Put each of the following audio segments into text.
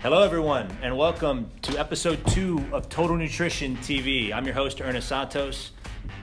Hello everyone, and welcome to episode 2 of Total Nutrition TV. I'm your host, Ernest Santos,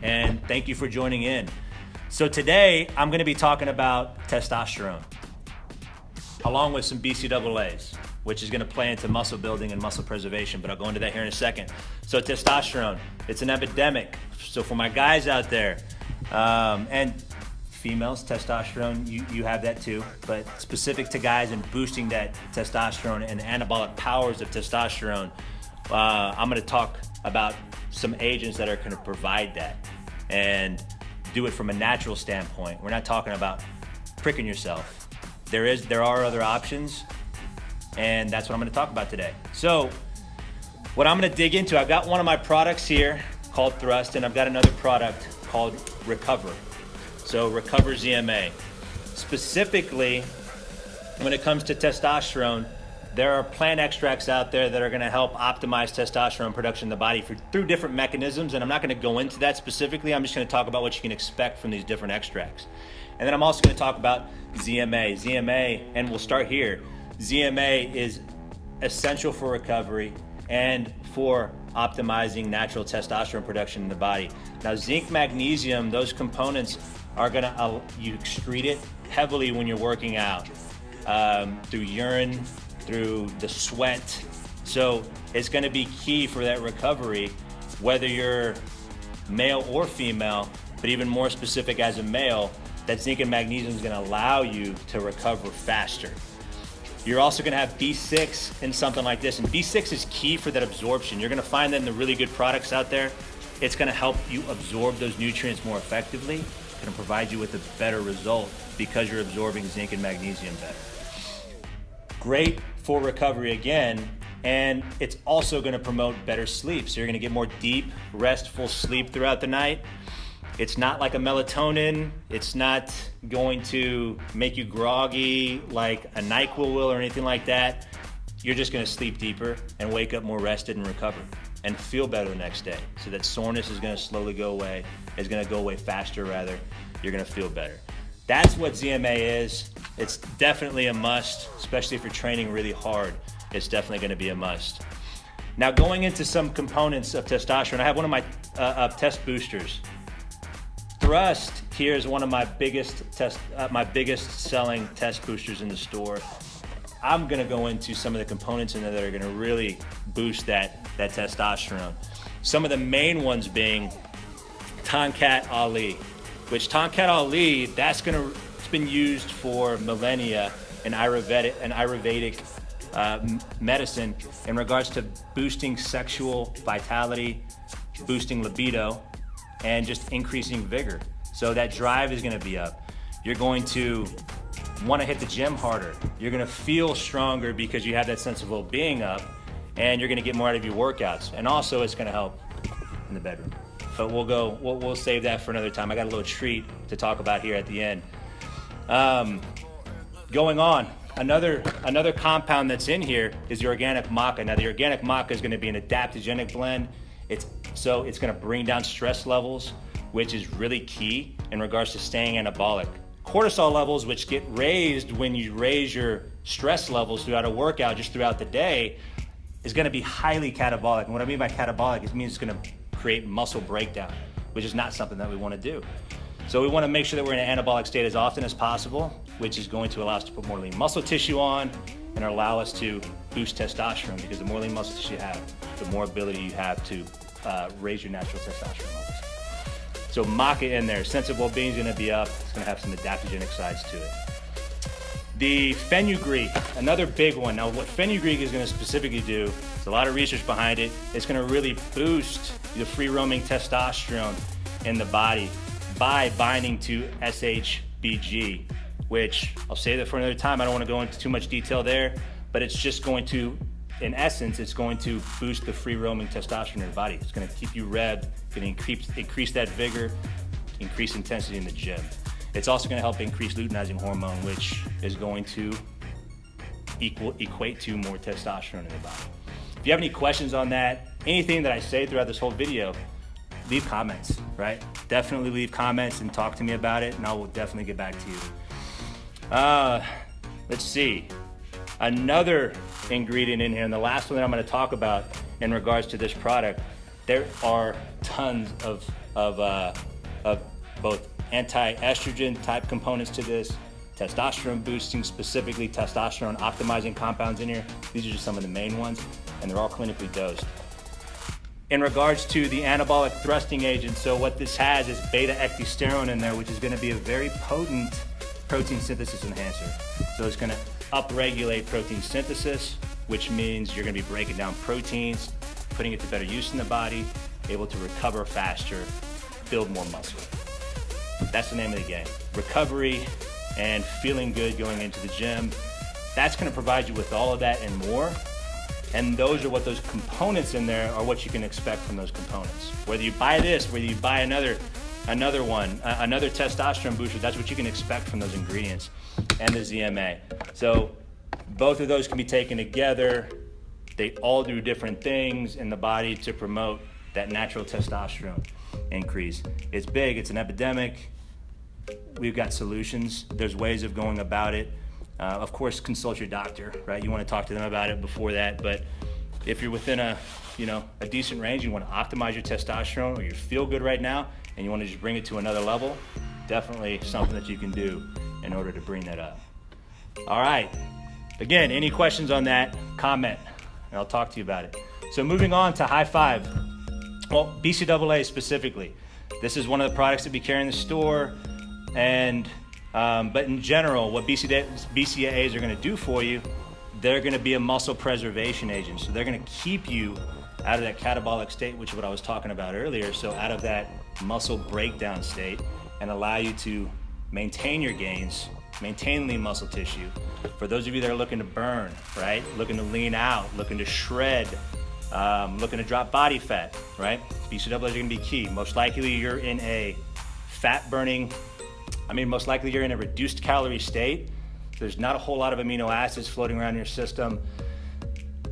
and thank you for joining in. So today, I'm gonna be talking about testosterone, along with some BCAAs, which is gonna play into muscle building and muscle preservation, but I'll go into that here in a second. So testosterone, it's an epidemic. So for my guys out there, and females, testosterone, you have that too, but specific to guys and boosting that testosterone and anabolic powers of testosterone, I'm gonna talk about some agents that are gonna provide that and do it from a natural standpoint. We're not talking about pricking yourself. There are other options, and that's what I'm gonna talk about today. So what I'm gonna dig into, I've got one of my products here called Thrust, and I've got another product called Recover. So Recover ZMA. Specifically, when it comes to testosterone, there are plant extracts out there that are gonna help optimize testosterone production in the body through different mechanisms, and I'm not gonna go into that specifically. I'm just gonna talk about what you can expect from these different extracts. And then I'm also gonna talk about ZMA. ZMA, and we'll start here. ZMA is essential for recovery and for optimizing natural testosterone production in the body. Now, zinc, magnesium, those components are gonna, you excrete it heavily when you're working out, through urine, through the sweat. So it's gonna be key for that recovery, whether you're male or female, but even more specific as a male, that zinc and magnesium is gonna allow you to recover faster. You're also gonna have B6 in something like this, and B6 is key for that absorption. You're gonna find that in the really good products out there. It's gonna help you absorb those nutrients more effectively. It's gonna provide you with a better result because you're absorbing zinc and magnesium better. Great for recovery again, and it's also gonna promote better sleep. So you're gonna get more deep, restful sleep throughout the night. It's not like a melatonin. It's not going to make you groggy like a NyQuil will or anything like that. You're just gonna sleep deeper and wake up more rested and recover and feel better the next day. So that soreness is gonna slowly go away. It's gonna go away faster rather. You're gonna feel better. That's what ZMA is. It's definitely a must, especially if you're training really hard. It's definitely gonna be a must. Now going into some components of testosterone, I have one of my test boosters. Thrust here is one of my biggest selling test boosters in the store. I'm gonna go into some of the components in there that are gonna really boost that testosterone. Some of the main ones being Tonkat Ali, which Tonkat Ali, it's been used for millennia in Ayurvedic medicine in regards to boosting sexual vitality, boosting libido, and just increasing vigor. So that drive is gonna be up. You're going to wanna hit the gym harder. You're gonna feel stronger because you have that sense of well-being up, and you're gonna get more out of your workouts. And also it's gonna help in the bedroom. But we'll save that for another time. I got a little treat to talk about here at the end. Going on, another compound that's in here is the organic maca. Now the organic maca is gonna be an adaptogenic blend. It's gonna bring down stress levels, which is really key in regards to staying anabolic. Cortisol levels, which get raised when you raise your stress levels throughout a workout, just throughout the day, is gonna be highly catabolic. And what I mean by catabolic, it means it's gonna create muscle breakdown, which is not something that we wanna do. So we wanna make sure that we're in an anabolic state as often as possible, which is going to allow us to put more lean muscle tissue on and allow us to boost testosterone, because the more lean muscle tissue you have, the more ability you have to raise your natural testosterone levels. So maca in there, sense of well-being is gonna be up. It's gonna have some adaptogenic sides to it. The fenugreek, another big one. Now what fenugreek is gonna specifically do, there's a lot of research behind it, it's gonna really boost the free-roaming testosterone in the body by binding to SHBG, which I'll save that for another time. I don't wanna go into too much detail there, but it's just going to, in essence, it's going to boost the free-roaming testosterone in the body. It's gonna keep you revved, gonna increase that vigor, increase intensity in the gym. It's also gonna help increase luteinizing hormone, which is going to equate to more testosterone in the body. If you have any questions on that, anything that I say throughout this whole video, leave comments, right? Definitely leave comments and talk to me about it, and I will definitely get back to you. Let's see. Another ingredient in here, and the last one that I'm going to talk about in regards to this product, there are tons of both anti-estrogen type components to this, testosterone boosting, specifically testosterone optimizing compounds in here. These are just some of the main ones, and they're all clinically dosed. In regards to the anabolic thrusting agent, so what this has is beta-ecdysterone in there, which is going to be a very potent protein synthesis enhancer. So it's going to upregulate protein synthesis, which means you're going to be breaking down proteins, putting it to better use in the body, able to recover faster, build more muscle. That's the name of the game. Recovery and feeling good going into the gym. That's going to provide you with all of that and more. And those are what those components in there are, what you can expect from those components. Whether you buy this, whether you buy another testosterone booster, that's what you can expect from those ingredients and the ZMA. So both of those can be taken together. They all do different things in the body to promote that natural testosterone increase. It's big, it's an epidemic. We've got solutions. There's ways of going about it. Of course, consult your doctor, right? You want to talk to them about it before that, but if you're within a decent range, you want to optimize your testosterone, or you feel good right now, and you want to just bring it to another level, definitely something that you can do in order to bring that up. All right. Again, any questions on that, comment, and I'll talk to you about it. So moving on to HI5. Well, BCAA specifically. This is one of the products that we carry in the store, and but in general, what BCAAs are going to do for you, they're going to be a muscle preservation agent. So they're going to keep you out of that catabolic state, which is what I was talking about earlier. So out of that muscle breakdown state, and allow you to maintain your gains, maintain lean muscle tissue. For those of you that are looking to burn, right? Looking to lean out, looking to shred, looking to drop body fat, right? BCAAs are going to be key. Most likely you're in a most likely you're in a reduced calorie state. There's not a whole lot of amino acids floating around your system.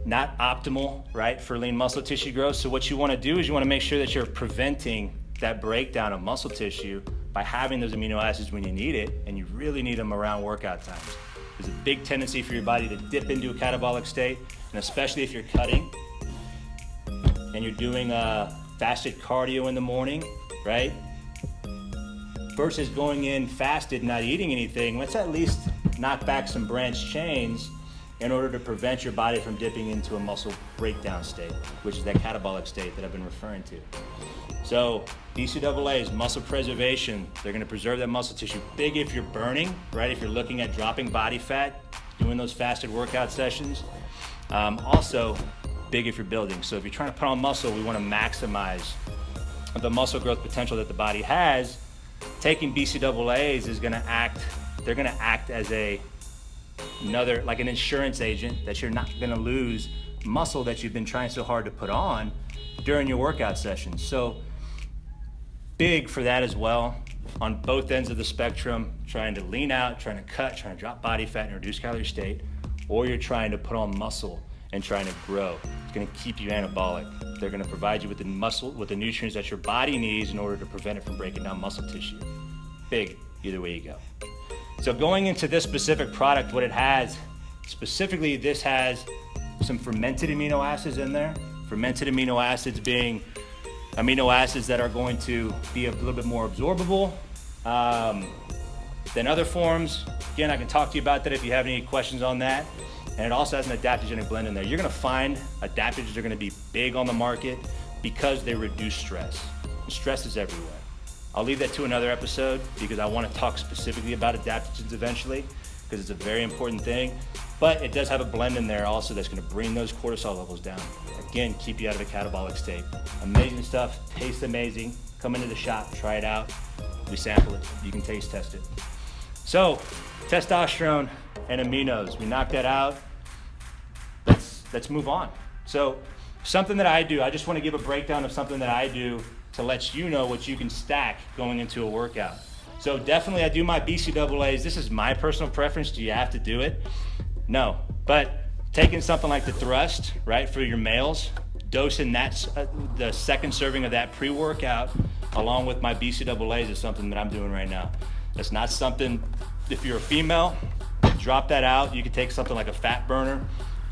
Not optimal, right, for lean muscle tissue growth. So what you want to do is you want to make sure that you're preventing that breakdown of muscle tissue by having those amino acids when you need it, and you really need them around workout times. There's a big tendency for your body to dip into a catabolic state, and especially if you're cutting and you're doing fasted cardio in the morning, right? Versus going in fasted, not eating anything, let's at least knock back some branched chains in order to prevent your body from dipping into a muscle breakdown state, which is that catabolic state that I've been referring to. So BCAAs, muscle preservation, they're gonna preserve that muscle tissue. Big if you're burning, right? If you're looking at dropping body fat, doing those fasted workout sessions. Also, big if you're building. So if you're trying to put on muscle, we wanna maximize the muscle growth potential that the body has. Taking BCAAs is gonna act as another, like an insurance agent, that you're not gonna lose muscle that you've been trying so hard to put on during your workout sessions. So big for that as well, on both ends of the spectrum, trying to lean out, trying to cut, trying to drop body fat in a reduced calorie state, or you're trying to put on muscle and trying to grow. It's gonna keep you anabolic. They're gonna provide you with the nutrients that your body needs in order to prevent it from breaking down muscle tissue. Big, either way you go. So going into this specific product, what it has, specifically this has some fermented amino acids in there. Fermented amino acids being amino acids that are going to be a little bit more absorbable than other forms. Again, I can talk to you about that if you have any questions on that. And it also has an adaptogenic blend in there. You're gonna find adaptogens are gonna be big on the market because they reduce stress. Stress is everywhere. I'll leave that to another episode because I wanna talk specifically about adaptogens eventually, because it's a very important thing. But it does have a blend in there also that's gonna bring those cortisol levels down. Again, keep you out of a catabolic state. Amazing stuff, tastes amazing. Come into the shop, try it out. We sample it, you can taste test it. So, testosterone and aminos, we knocked that out. Let's move on. So, something that I do, I just want to give a breakdown of something that I do to let you know what you can stack going into a workout. So definitely I do my BCAAs. This is my personal preference. Do you have to do it? No, but taking something like the Thrust, right, for your males, dosing that, the second serving of that pre-workout along with my BCAAs is something that I'm doing right now. That's not something, if you're a female, drop that out. You can take something like a fat burner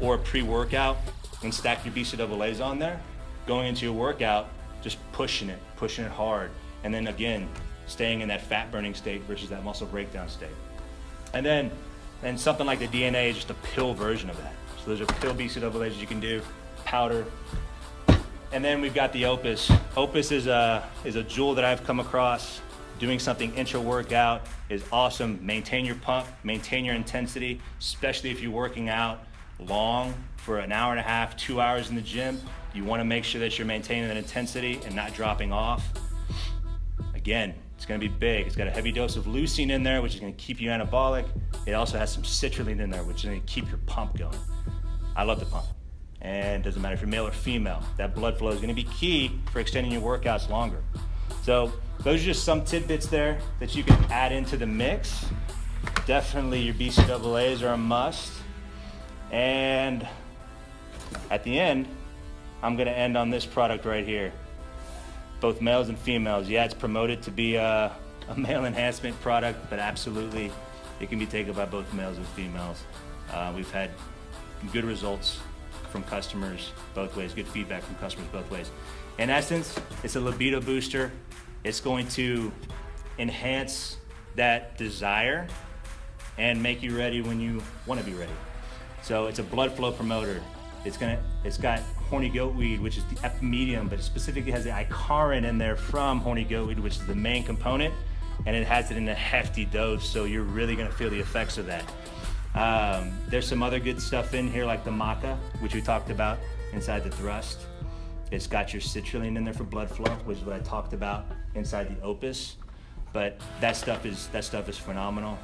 or a pre-workout and stack your BCAAs on there. Going into your workout, just pushing it hard. And then again, staying in that fat burning state versus that muscle breakdown state. And then something like the DNA is just a pill version of that. So those are pill BCAAs you can do, powder. And then we've got the Opus. Opus is a jewel that I've come across. Doing something intra-workout is awesome. Maintain your pump, maintain your intensity, especially if you're working out long for an hour and a half, 2 hours in the gym. You wanna make sure that you're maintaining that intensity and not dropping off. Again, it's gonna be big. It's got a heavy dose of leucine in there, which is gonna keep you anabolic. It also has some citrulline in there, which is gonna keep your pump going. I love the pump. And it doesn't matter if you're male or female, that blood flow is gonna be key for extending your workouts longer. So those are just some tidbits there that you can add into the mix. Definitely your BCAAs are a must. And at the end, I'm gonna end on this product right here. Both males and females. Yeah, it's promoted to be a male enhancement product, but absolutely it can be taken by both males and females. We've had good results from customers both ways, good feedback from customers both ways. In essence, it's a libido booster. It's going to enhance that desire and make you ready when you want to be ready. So it's a blood flow promoter. It's got horny goat weed, which is the epimedium, but it specifically has the icarin in there from horny goat weed, which is the main component, and it has it in a hefty dose, so you're really gonna feel the effects of that. There's some other good stuff in here, like the maca, which we talked about inside the Thrust. It's got your citrulline in there for blood flow, which is what I talked about inside the Opus. But that stuff is phenomenal.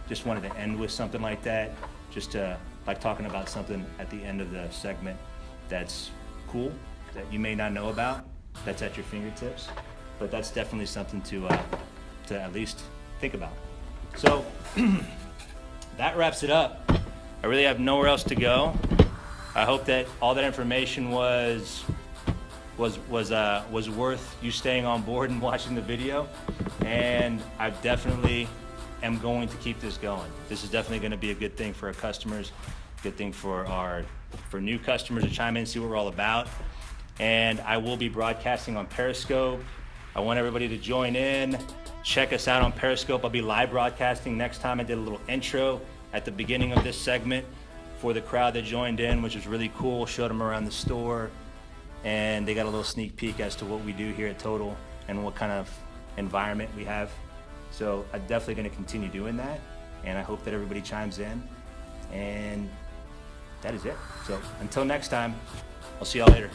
Just wanted to end with something like that, just to like talking about something at the end of the segment that's cool, that you may not know about, that's at your fingertips, but that's definitely something to at least think about. So that wraps it up. I really have nowhere else to go. I hope that all that information was worth you staying on board and watching the video, and I definitely am going to keep this going. This is definitely going to be a good thing for our customers, good thing for new customers to chime in and see what we're all about. And I will be broadcasting on Periscope. I want everybody to join in. Check us out on Periscope. I'll be live broadcasting next time. I did a little intro at the beginning of this segment for the crowd that joined in, which was really cool. Showed them around the store, and they got a little sneak peek as to what we do here at Total and what kind of environment we have. So I'm definitely going to continue doing that, and I hope that everybody chimes in, and that is it. So until next time, I'll see y'all later.